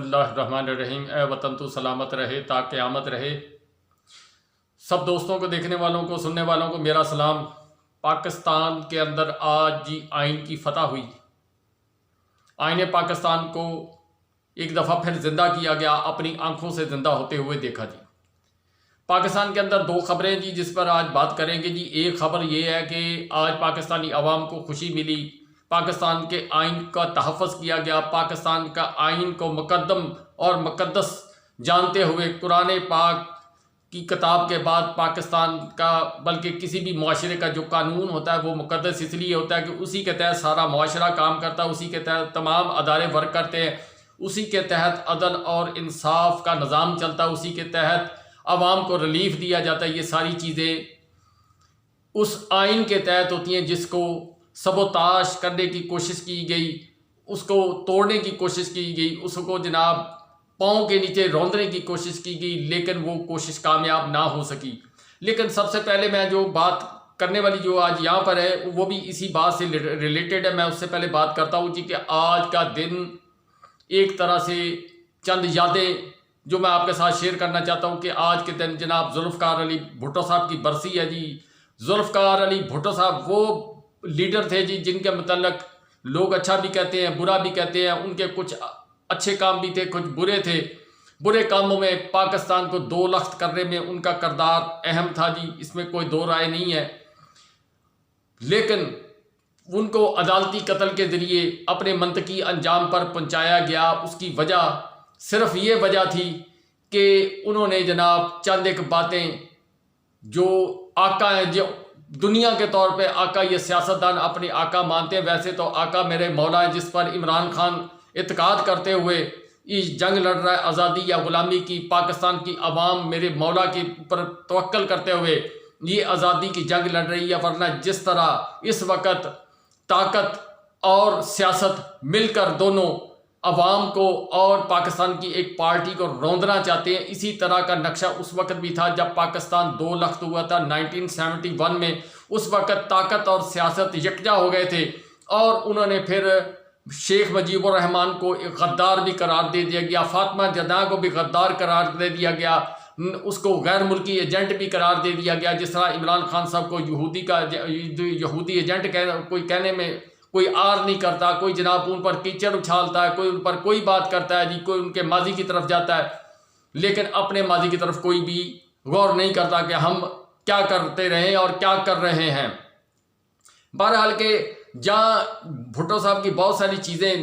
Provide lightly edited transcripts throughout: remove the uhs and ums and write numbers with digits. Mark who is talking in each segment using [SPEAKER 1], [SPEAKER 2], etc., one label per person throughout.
[SPEAKER 1] اللہ الرحمن الرحیم۔ اے وطن تو سلامت رہے تا قیامت رہے۔ سب دوستوں کو، دیکھنے والوں کو، سننے والوں کو میرا سلام۔ پاکستان کے اندر آج جی آئین کی فتح ہوئی۔ آئین پاکستان کو ایک دفعہ پھر زندہ کیا گیا، اپنی آنکھوں سے زندہ ہوتے ہوئے دیکھا جی۔ پاکستان کے اندر دو خبریں جی جس پر آج بات کریں گے جی۔ ایک خبر یہ ہے کہ آج پاکستانی عوام کو خوشی ملی، پاکستان کے آئین کا تحفظ کیا گیا، پاکستان کا آئین کو مقدم اور مقدس جانتے ہوئے قرآن پاک کی کتاب کے بعد پاکستان کا، بلکہ کسی بھی معاشرے کا جو قانون ہوتا ہے وہ مقدس اس لیے ہوتا ہے کہ اسی کے تحت سارا معاشرہ کام کرتا ہے، اسی کے تحت تمام ادارے ورک کرتے ہیں، اسی کے تحت عدل اور انصاف کا نظام چلتا ہے، اسی کے تحت عوام کو ریلیف دیا جاتا ہے۔ یہ ساری چیزیں اس آئین کے تحت ہوتی ہیں جس کو سبوتاش کرنے کی کوشش کی گئی، اس کو توڑنے کی کوشش کی گئی، اس کو جناب پاؤں کے نیچے روندنے کی کوشش کی گئی، لیکن وہ کوشش کامیاب نہ ہو سکی۔ لیکن سب سے پہلے میں جو بات کرنے والی جو آج یہاں پر ہے وہ بھی اسی بات سے ریلیٹڈ ہے۔ میں اس سے پہلے بات کرتا ہوں جی کہ آج کا دن ایک طرح سے چند یادیں جو میں آپ کے ساتھ شیئر کرنا چاہتا ہوں کہ آج کے دن جناب ذوالفقار علی بھٹو صاحب کی برسی ہے جی۔ ذوالفقار علی بھٹو صاحب وہ لیڈر تھے جی جن کے متعلق لوگ اچھا بھی کہتے ہیں، برا بھی کہتے ہیں۔ ان کے کچھ اچھے کام بھی تھے، کچھ برے تھے۔ برے کاموں میں پاکستان کو دو لخت کرنے میں ان کا کردار اہم تھا جی، اس میں کوئی دو رائے نہیں ہے۔ لیکن ان کو عدالتی قتل کے ذریعے اپنے منطقی انجام پر پہنچایا گیا۔ اس کی وجہ صرف یہ وجہ تھی کہ انہوں نے جناب چند ایک باتیں جو آقا ہیں، جو دنیا کے طور پہ آقا، یہ سیاستدان اپنے آقا مانتے ہیں، ویسے تو آقا میرے مولا ہے جس پر عمران خان اعتقاد کرتے ہوئے اس جنگ لڑ رہا ہے آزادی یا غلامی کی۔ پاکستان کی عوام میرے مولا کے اوپر توکل کرتے ہوئے یہ آزادی کی جنگ لڑ رہی ہے، ورنہ جس طرح اس وقت طاقت اور سیاست مل کر دونوں عوام کو اور پاکستان کی ایک پارٹی کو روندنا چاہتے ہیں، اسی طرح کا نقشہ اس وقت بھی تھا جب پاکستان دو لخت ہوا تھا 1971 میں۔ اس وقت طاقت اور سیاست یکجا ہو گئے تھے اور انہوں نے پھر شیخ مجیب الرحمان کو ایک غدار بھی قرار دے دیا گیا، فاطمہ جناح کو بھی غدار قرار دے دیا گیا، اس کو غیر ملکی ایجنٹ بھی قرار دے دیا گیا۔ جس طرح عمران خان صاحب کو یہودی ایجنٹ کوئی کہنے میں کوئی آر نہیں کرتا، کوئی جناب ان پر کیچڑ اچھالتا ہے، کوئی ان پر کوئی بات کرتا ہے جی، کوئی ان کے ماضی کی طرف جاتا ہے، لیکن اپنے ماضی کی طرف کوئی بھی غور نہیں کرتا کہ ہم کیا کرتے رہے اور کیا کر رہے ہیں۔ بہرحال کہ جہاں بھٹو صاحب کی بہت ساری چیزیں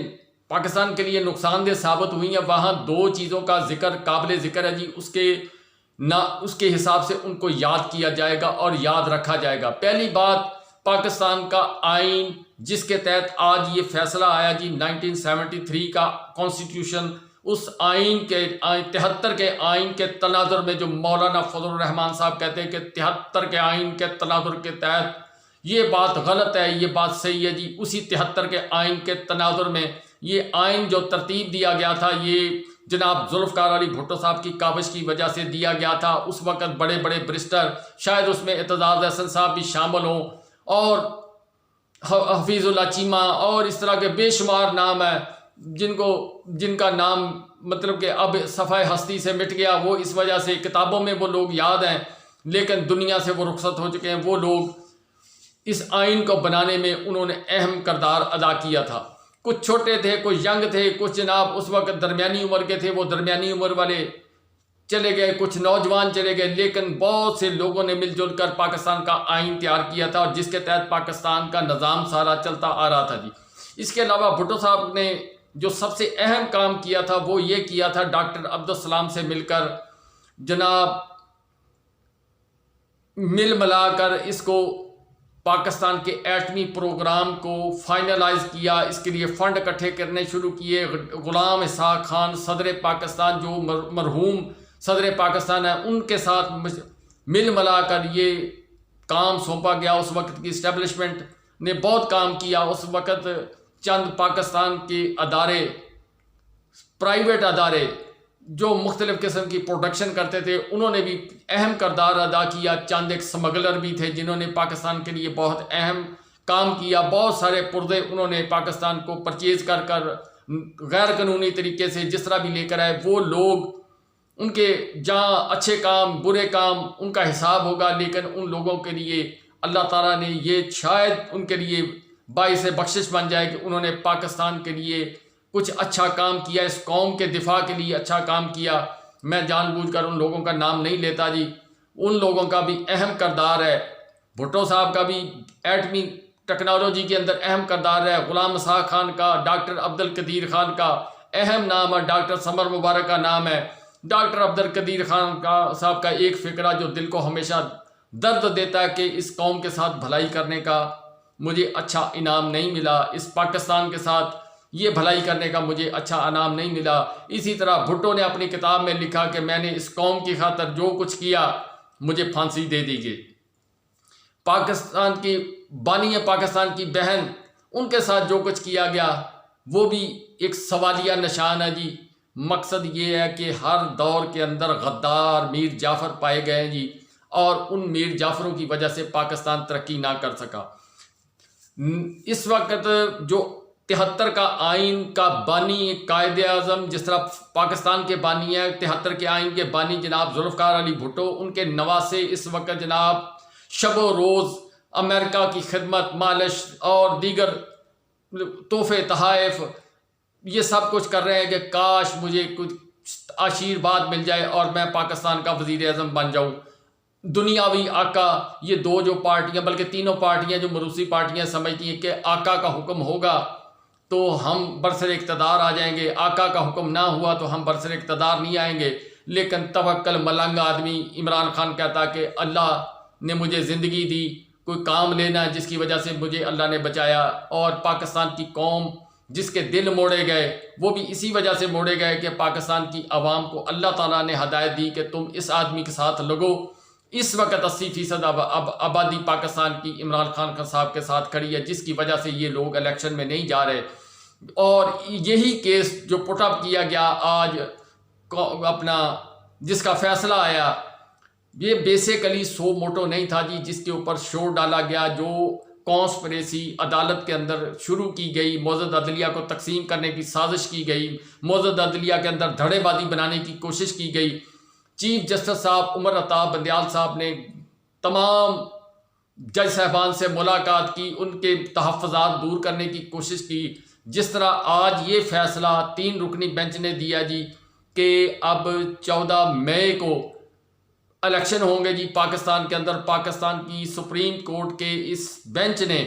[SPEAKER 1] پاکستان کے لیے نقصان دہ ثابت ہوئی ہیں، وہاں دو چیزوں کا ذکر قابل ذکر ہے جی، اس کے حساب سے ان کو یاد کیا جائے گا اور یاد رکھا جائے گا۔ پہلی بات، پاکستان کا آئین جس کے تحت آج یہ فیصلہ آیا جی 1973 کا کانسٹیٹیوشن، اس آئین کے 73 کے آئین کے تناظر میں جو مولانا فضل الرحمان صاحب کہتے ہیں کہ 73 کے آئین کے تناظر کے تحت، یہ بات غلط ہے، یہ بات صحیح ہے جی۔ اسی 73 کے آئین کے تناظر میں یہ آئین جو ترتیب دیا گیا تھا، یہ جناب ذوالفقار علی بھٹو صاحب کی کاوش کی وجہ سے دیا گیا تھا۔ اس وقت بڑے بڑے برسٹر، شاید اس میں اعتزاز احسن صاحب بھی شامل ہوں، اور حفیظ اللہ چیمہ اور اس طرح کے بے شمار نام ہیں جن کا نام مطلب کہ اب صفحہ ہستی سے مٹ گیا۔ وہ اس وجہ سے کتابوں میں وہ لوگ یاد ہیں لیکن دنیا سے وہ رخصت ہو چکے ہیں۔ وہ لوگ اس آئین کو بنانے میں انہوں نے اہم کردار ادا کیا تھا۔ کچھ چھوٹے تھے، کچھ ینگ تھے، کچھ جناب اس وقت درمیانی عمر کے تھے، وہ درمیانی عمر والے چلے گئے، کچھ نوجوان چلے گئے، لیکن بہت سے لوگوں نے مل جل کر پاکستان کا آئین تیار کیا تھا اور جس کے تحت پاکستان کا نظام سارا چلتا آ رہا تھا جی۔ اس کے علاوہ بھٹو صاحب نے جو سب سے اہم کام کیا تھا وہ یہ کیا تھا، ڈاکٹر عبدالسلام سے مل کر جناب مل ملا کر اس کو پاکستان کے ایٹمی پروگرام کو فائنلائز کیا، اس کے لیے فنڈ اکٹھے کرنے شروع کیے۔ غلام اسحاق خان صدر پاکستان جو مرحوم صدر پاکستان ہے، ان کے ساتھ مل ملا کر یہ کام سونپا گیا۔ اس وقت کی اسٹیبلشمنٹ نے بہت کام کیا۔ اس وقت چند پاکستان کے ادارے، پرائیویٹ ادارے جو مختلف قسم کی پروڈکشن کرتے تھے، انہوں نے بھی اہم کردار ادا کیا۔ چند ایک سمگلر بھی تھے جنہوں نے پاکستان کے لیے بہت اہم کام کیا۔ بہت سارے پردے انہوں نے پاکستان کو پرچیز کر غیر قانونی طریقے سے جس طرح بھی لے کر آئے، وہ لوگ ان کے جہاں اچھے کام برے کام ان کا حساب ہوگا، لیکن ان لوگوں کے لیے اللہ تعالیٰ نے یہ شاید ان کے لیے باعث بخشش بن جائے کہ انہوں نے پاکستان کے لیے کچھ اچھا کام کیا، اس قوم کے دفاع کے لیے اچھا کام کیا۔ میں جان بوجھ کر ان لوگوں کا نام نہیں لیتا جی، ان لوگوں کا بھی اہم کردار ہے، بھٹو صاحب کا بھی ایٹمی ٹیکنالوجی کے اندر اہم کردار ہے، غلام مساق خان کا، ڈاکٹر عبدالقدیر خان کا اہم نام ہے، ڈاکٹر سمر مبارک کا نام ہے۔ ڈاکٹر عبدالقدیر خان صاحب کا ایک فقرہ جو دل کو ہمیشہ درد دیتا ہے کہ اس قوم کے ساتھ بھلائی کرنے کا مجھے اچھا انعام نہیں ملا، اس پاکستان کے ساتھ یہ بھلائی کرنے کا مجھے اچھا انعام نہیں ملا۔ اسی طرح بھٹو نے اپنی کتاب میں لکھا کہ میں نے اس قوم کی خاطر جو کچھ کیا مجھے پھانسی دے دی گئی۔ پاکستان کی بانی پاکستان کی بہن، ان کے ساتھ جو کچھ کیا گیا وہ بھی ایک سوالیہ نشان ہے جی۔ مقصد یہ ہے کہ ہر دور کے اندر غدار میر جعفر پائے گئے جی، اور ان میر جعفروں کی وجہ سے پاکستان ترقی نہ کر سکا۔ اس وقت جو 73 کا آئین کا بانی قائد اعظم، جس طرح پاکستان کے بانی ہیں 73 کے آئین کے بانی جناب ذوالفقار علی بھٹو، ان کے نواسے اس وقت جناب شب و روز امریکہ کی خدمت، مالش اور دیگر تحفے تحائف یہ سب کچھ کر رہے ہیں کہ کاش مجھے کچھ آشیرواد مل جائے اور میں پاکستان کا وزیر اعظم بن جاؤں۔ دنیاوی آقا، یہ دو جو پارٹیاں بلکہ تینوں پارٹیاں جو مروسی پارٹیاں سمجھتی ہیں کہ آقا کا حکم ہوگا تو ہم برسر اقتدار آ جائیں گے، آقا کا حکم نہ ہوا تو ہم برسر اقتدار نہیں آئیں گے۔ لیکن توکل ملنگ آدمی عمران خان کہتا کہ اللہ نے مجھے زندگی دی، کوئی کام لینا ہے جس کی وجہ سے مجھے اللہ نے بچایا، اور پاکستان کی قوم جس کے دل موڑے گئے وہ بھی اسی وجہ سے موڑے گئے کہ پاکستان کی عوام کو اللہ تعالیٰ نے ہدایت دی کہ تم اس آدمی کے ساتھ لگو۔ اس وقت 80% آبادی پاکستان کی عمران خان صاحب کے ساتھ کھڑی ہے، جس کی وجہ سے یہ لوگ الیکشن میں نہیں جا رہے۔ اور یہی کیس جو پٹ اپ کیا گیا آج اپنا جس کا فیصلہ آیا، یہ بیسیکلی سو موٹو نہیں تھا جی، جس کے اوپر شور ڈالا گیا، جو کانسپریسی عدالت کے اندر شروع کی گئی، معزز عدلیہ کو تقسیم کرنے کی سازش کی گئی، معزز عدلیہ کے اندر دھڑے بازی بنانے کی کوشش کی گئی۔ چیف جسٹس صاحب عمر عطا بندیال صاحب نے تمام جج صاحبان سے ملاقات کی، ان کے تحفظات دور کرنے کی کوشش کی۔ جس طرح آج یہ فیصلہ 3 رکنی بینچ نے دیا جی کہ اب 14 مئی کو الیکشن ہوں گے جی پاکستان کے اندر، پاکستان کی سپریم کورٹ کے اس بینچ نے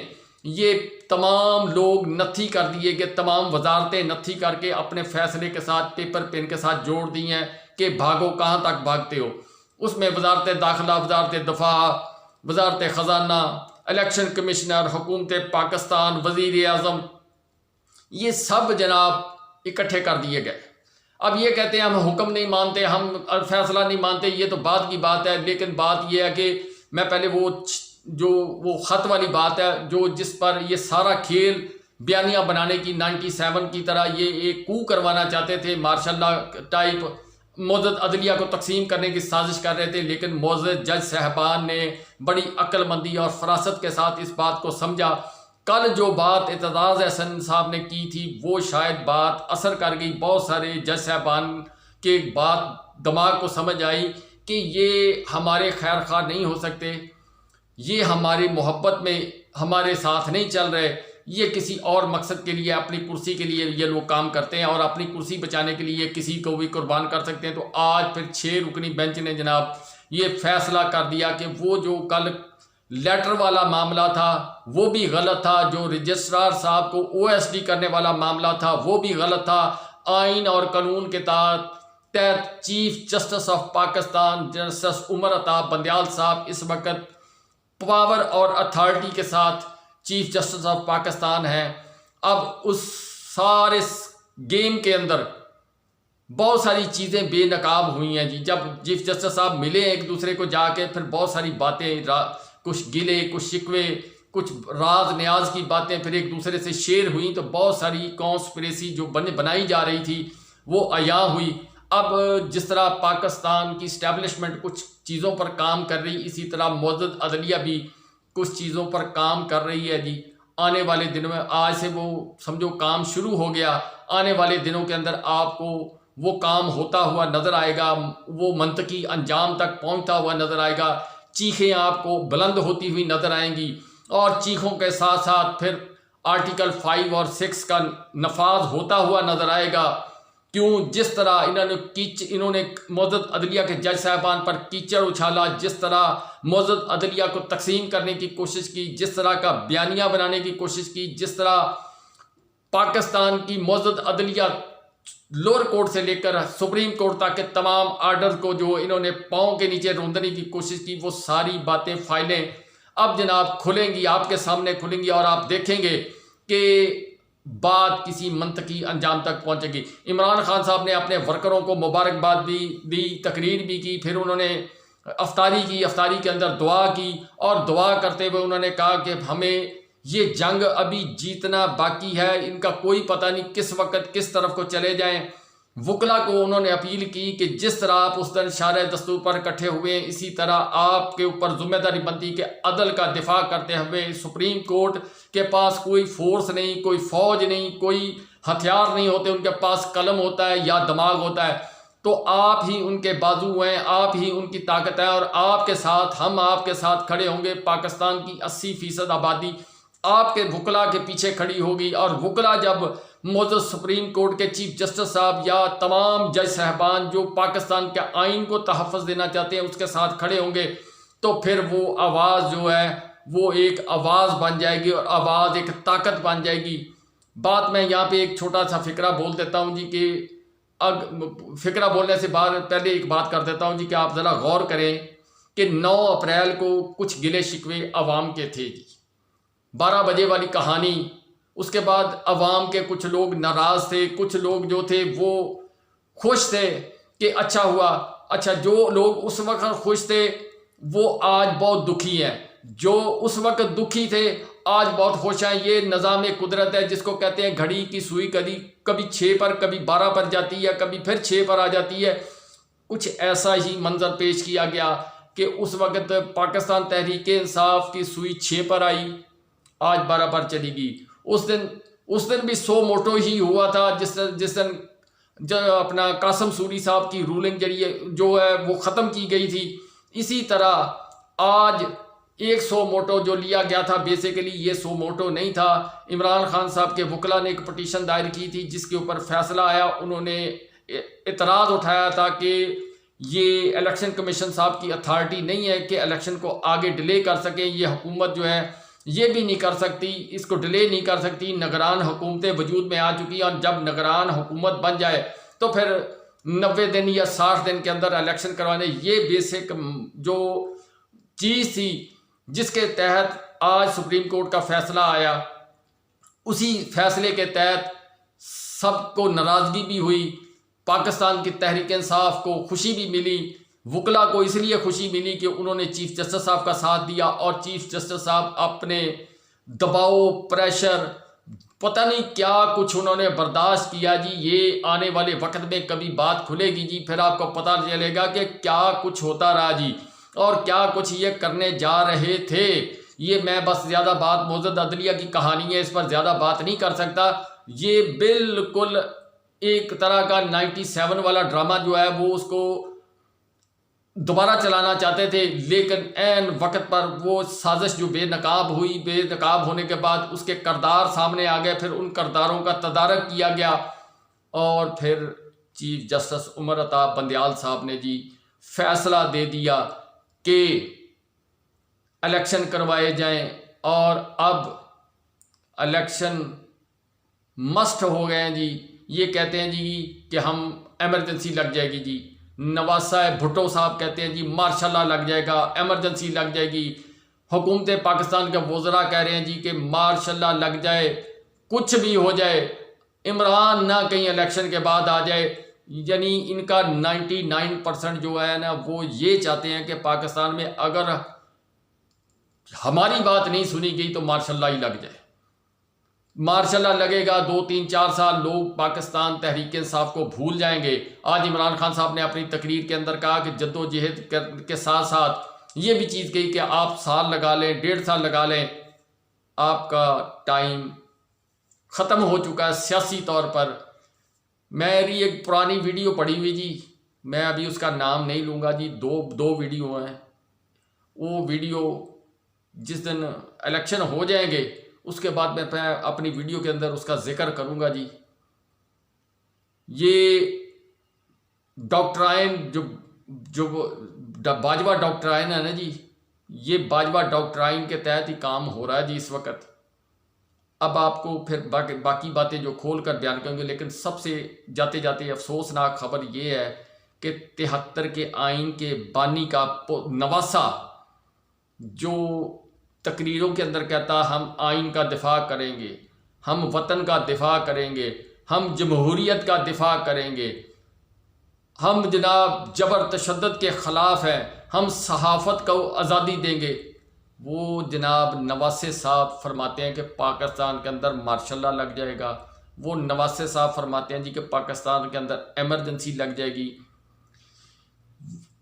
[SPEAKER 1] یہ تمام لوگ نتھی کر دیے کہ تمام وزارتیں نتھی کر کے اپنے فیصلے کے ساتھ پیپر پین کے ساتھ جوڑ دی ہیں کہ بھاگو کہاں تک بھاگتے ہو۔ اس میں وزارت داخلہ، وزارت دفاع، وزارت خزانہ، الیکشن کمشنر، حکومت پاکستان، وزیر اعظم، یہ سب جناب اکٹھے کر دیے گئے۔ اب یہ کہتے ہیں ہم حکم نہیں مانتے، ہم فیصلہ نہیں مانتے، یہ تو بعد کی بات ہے۔ لیکن بات یہ ہے کہ میں پہلے وہ خط والی بات ہے جو جس پر یہ سارا کھیل بیانیہ بنانے کی 97 کی طرح یہ ایک کو کروانا چاہتے تھے، مارشل لا ٹائپ، معزز عدلیہ کو تقسیم کرنے کی سازش کر رہے تھے۔ لیکن معزز جج صاحبان نے بڑی عقل مندی اور فراست کے ساتھ اس بات کو سمجھا۔ کل جو بات اعتزاز احسن صاحب نے کی تھی وہ شاید بات اثر کر گئی، بہت سارے جج صاحبان کے بات دماغ کو سمجھ آئی کہ یہ ہمارے خیر خواہ نہیں ہو سکتے، یہ ہماری محبت میں ہمارے ساتھ نہیں چل رہے، یہ کسی اور مقصد کے لیے، اپنی کرسی کے لیے یہ لوگ کام کرتے ہیں اور اپنی کرسی بچانے کے لیے کسی کو بھی قربان کر سکتے ہیں۔ تو آج پھر 6 رکنی بینچ نے جناب یہ فیصلہ کر دیا کہ وہ جو کل لیٹر والا معاملہ تھا وہ بھی غلط تھا، جو رجسٹرار صاحب کو OSD کرنے والا معاملہ تھا وہ بھی غلط تھا۔ آئین اور قانون کے تحت chief justice of Pakistan justice Umar Ata Bandial صاحب اس وقت پاور اور اتھارٹی کے ساتھ چیف جسٹس آف پاکستان ہیں۔ اب اس سارے گیم کے اندر بہت ساری چیزیں بے نقاب ہوئی ہیں جی۔ جب چیف جسٹس صاحب ملے ایک دوسرے کو جا کے، پھر بہت ساری باتیں، کچھ گلے، کچھ شکوے، کچھ راز نیاز کی باتیں پھر ایک دوسرے سے شیئر ہوئیں، تو بہت ساری کانسپریسی جو بنائی جا رہی تھی وہ عیاں ہوئی۔ اب جس طرح پاکستان کی اسٹیبلشمنٹ کچھ چیزوں پر کام کر رہی، اسی طرح معزز عدلیہ بھی کچھ چیزوں پر کام کر رہی ہے جی۔ آنے والے دنوں میں، آج سے وہ سمجھو کام شروع ہو گیا، آنے والے دنوں کے اندر آپ کو وہ کام ہوتا ہوا نظر آئے گا، وہ منطقی انجام تک پہنچتا ہوا نظر آئے گا، چیخیں آپ کو بلند ہوتی ہوئی نظر آئیں گی، اور چیخوں کے ساتھ ساتھ پھر آرٹیکل 5 اور 6 کا نفاذ ہوتا ہوا نظر آئے گا۔ کیوں؟ جس طرح انہوں نے معزز عدلیہ کے جج صاحبان پر کیچڑ اچھالا، جس طرح معزز عدلیہ کو تقسیم کرنے کی کوشش کی، جس طرح کا بیانیہ بنانے کی کوشش کی، جس طرح پاکستان کی معزز عدلیہ لوور کورٹ سے لے کر سپریم کورٹ تک کے تمام آرڈر کو جو انہوں نے پاؤں کے نیچے روندنے کی کوشش کی، وہ ساری باتیں، فائلیں اب جناب کھلیں گی، آپ کے سامنے کھلیں گی، اور آپ دیکھیں گے کہ بات کسی منطقی انجام تک پہنچے گی۔ عمران خان صاحب نے اپنے ورکروں کو مبارکباد بھی دی، تقریر بھی کی، پھر انہوں نے افطاری کی، افطاری کے اندر دعا کی، اور دعا کرتے ہوئے انہوں نے کہا کہ ہمیں یہ جنگ ابھی جیتنا باقی ہے، ان کا کوئی پتہ نہیں کس وقت کس طرف کو چلے جائیں۔ وکلا کو انہوں نے اپیل کی کہ جس طرح آپ اس دن شارع دستور پر اکٹھے ہوئے ہیں، اسی طرح آپ کے اوپر ذمہ داری بنتی کہ عدل کا دفاع کرتے ہوئے سپریم کورٹ کے پاس کوئی فورس نہیں، کوئی فوج نہیں، کوئی ہتھیار نہیں ہوتے، ان کے پاس قلم ہوتا ہے یا دماغ ہوتا ہے، تو آپ ہی ان کے بازو ہیں، آپ ہی ان کی طاقت ہے، اور آپ کے ساتھ، ہم آپ کے ساتھ کھڑے ہوں گے۔ پاکستان کی 80% آبادی آپ کے وکلا کے پیچھے کھڑی ہوگی، اور وکلا جب معزز سپریم کورٹ کے چیف جسٹس صاحب یا تمام جج صاحبان جو پاکستان کے آئین کو تحفظ دینا چاہتے ہیں اس کے ساتھ کھڑے ہوں گے، تو پھر وہ آواز جو ہے وہ ایک آواز بن جائے گی، اور آواز ایک طاقت بن جائے گی۔ بات میں یہاں پہ ایک چھوٹا سا فقرہ بول دیتا ہوں جی، کہ فقرہ بولنے سے پہلے ایک بات کر دیتا ہوں جی، کہ آپ ذرا غور کریں کہ 9 اپریل کو کچھ گلے شکوے عوام کے تھے جی، 12 بجے والی کہانی۔ اس کے بعد عوام کے کچھ لوگ ناراض تھے، کچھ لوگ جو تھے وہ خوش تھے کہ اچھا ہوا۔ اچھا، جو لوگ اس وقت خوش تھے وہ آج بہت دکھی ہیں، جو اس وقت دکھی تھے آج بہت خوش ہیں۔ یہ نظام قدرت ہے جس کو کہتے ہیں گھڑی کی سوئی کبھی 6 پر، کبھی 12 پر جاتی ہے، کبھی پھر 6 پر آ جاتی ہے۔ کچھ ایسا ہی منظر پیش کیا گیا کہ اس وقت پاکستان تحریک انصاف کی سوئی 6 پر آئی، آج 12 پر چلی گئی۔ اس دن بھی سو موٹو ہی ہوا تھا، جس دن اپنا قاسم سوری صاحب کی رولنگ جو ہے وہ ختم کی گئی تھی۔ اسی طرح آج 100 موٹو جو لیا گیا تھا، بیسیکلی یہ 100 موٹو نہیں تھا۔ عمران خان صاحب کے وکلا نے ایک پٹیشن دائر کی تھی جس کے اوپر فیصلہ آیا، انہوں نے اعتراض اٹھایا تھا کہ یہ الیکشن کمیشن صاحب کی اتھارٹی نہیں ہے کہ الیکشن کو آگے ڈیلے کر سکیں، یہ حکومت جو ہے یہ بھی نہیں کر سکتی، اس کو ڈیلے نہیں کر سکتی۔ نگران حکومتیں وجود میں آ چکی ہیں، اور جب نگران حکومت بن جائے تو پھر 90 دن یا 60 دن کے اندر الیکشن کروانے۔ یہ بیسک جو چیز تھی جس کے تحت آج سپریم کورٹ کا فیصلہ آیا، اسی فیصلے کے تحت سب کو ناراضگی بھی ہوئی، پاکستان کی تحریک انصاف کو خوشی بھی ملی، وکلا کو اس لیے خوشی ملی کہ انہوں نے چیف جسٹس صاحب کا ساتھ دیا، اور چیف جسٹس صاحب اپنے دباؤ، پریشر، پتہ نہیں کیا کچھ انہوں نے برداشت کیا جی۔ یہ آنے والے وقت میں کبھی بات کھلے گی جی، پھر آپ کو پتہ چلے گا کہ کیا کچھ ہوتا رہا جی، اور کیا کچھ یہ کرنے جا رہے تھے۔ یہ میں بس زیادہ بات، معزز عدلیہ کی کہانی ہے، اس پر زیادہ بات نہیں کر سکتا۔ یہ بالکل ایک طرح کا 97 والا ڈرامہ جو ہے وہ اس کو دوبارہ چلانا چاہتے تھے، لیکن عین وقت پر وہ سازش جو بے نقاب ہوئی، بے نقاب ہونے کے بعد اس کے کردار سامنے آ گئے، پھر ان کرداروں کا تدارک کیا گیا، اور پھر چیف جسٹس عمر عطا بندیال صاحب نے جی فیصلہ دے دیا کہ الیکشن کروائے جائیں، اور اب الیکشن مسٹ ہو گئے ہیں جی۔ یہ کہتے ہیں جی کہ ہم ایمرجنسی لگ جائے گی جی، نواز صاحب بھٹو صاحب کہتے ہیں جی مارشل لا لگ جائے گا، ایمرجنسی لگ جائے گی۔ حکومت پاکستان کے وزراء کہہ رہے ہیں جی کہ مارشل لا لگ جائے، کچھ بھی ہو جائے، عمران نہ کہیں الیکشن کے بعد آ جائے۔ یعنی ان کا 99% جو ہے نا وہ یہ چاہتے ہیں کہ پاکستان میں اگر ہماری بات نہیں سنی گئی تو مارشل لا ہی لگ جائے۔ مارشل لا لگے گا، 2 3 4 سال لوگ پاکستان تحریک انصاف کو بھول جائیں گے۔ آج عمران خان صاحب نے اپنی تقریر کے اندر کہا کہ جد و جہد کے ساتھ ساتھ یہ بھی چیز کہی کہ آپ سال لگا لیں، 1.5 سال لگا لیں، آپ کا ٹائم ختم ہو چکا ہے سیاسی طور پر۔ میری ایک پرانی ویڈیو پڑی ہوئی جی، میں ابھی اس کا نام نہیں لوں گا جی، دو ویڈیو ہیں۔ وہ ویڈیو جس دن الیکشن ہو جائیں گے اس کے بعد میں اپنی ویڈیو کے اندر اس کا ذکر کروں گا جی۔ یہ ڈاکٹرائن جو باجوہ ڈاکٹرائن ہے نا جی، یہ باجوہ ڈاکٹرائن کے تحت ہی کام ہو رہا ہے جی اس وقت۔ اب آپ کو پھر باقی باتیں جو کھول کر بیان کریں گے، لیکن سب سے جاتے جاتے افسوسناک خبر یہ ہے کہ 73 کے آئین کے بانی کا نواسہ جو تقریروں کے اندر کہتا ہم آئین کا دفاع کریں گے، ہم وطن کا دفاع کریں گے، ہم جمہوریت کا دفاع کریں گے، ہم جناب جبر تشدد کے خلاف ہیں، ہم صحافت کو آزادی دیں گے، وہ جناب نواسے صاحب فرماتے ہیں کہ پاکستان کے اندر مارشل لا لگ جائے گا۔ وہ نواسے صاحب فرماتے ہیں جی کہ پاکستان کے اندر ایمرجنسی لگ جائے گی۔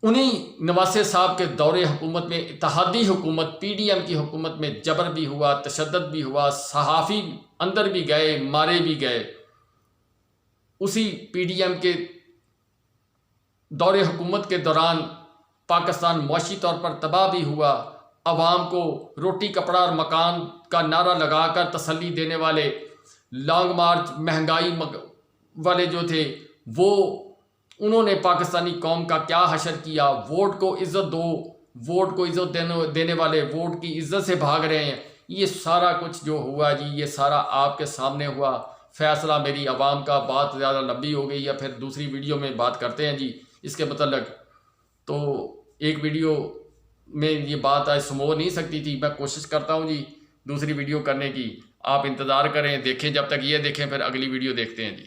[SPEAKER 1] انہی نواسے صاحب کے دور حکومت میں اتحادی حکومت پی ڈی ایم کی حکومت میں جبر بھی ہوا، تشدد بھی ہوا، صحافی اندر بھی گئے، مارے بھی گئے۔ اسی پی ڈی ایم کے دور حکومت کے دوران پاکستان معاشی طور پر تباہ بھی ہوا۔ عوام کو روٹی کپڑا اور مکان کا نعرہ لگا کر تسلی دینے والے لانگ مارچ مہنگائی والے جو تھے، وہ انہوں نے پاکستانی قوم کا کیا حشر کیا۔ ووٹ کو عزت دو، ووٹ کو عزت دینے والے ووٹ کی عزت سے بھاگ رہے ہیں۔ یہ سارا کچھ جو ہوا جی، یہ سارا آپ کے سامنے ہوا۔ فیصلہ میری عوام کا، بات زیادہ لمبی ہو گئی، یا پھر دوسری ویڈیو میں بات کرتے ہیں جی اس کے متعلق۔ تو ایک ویڈیو میں یہ بات آج سمو نہیں سکتی تھی، میں کوشش کرتا ہوں جی دوسری ویڈیو کرنے کی۔ آپ انتظار کریں، دیکھیں، جب تک یہ دیکھیں پھر اگلی ویڈیو دیکھتے ہیں جی۔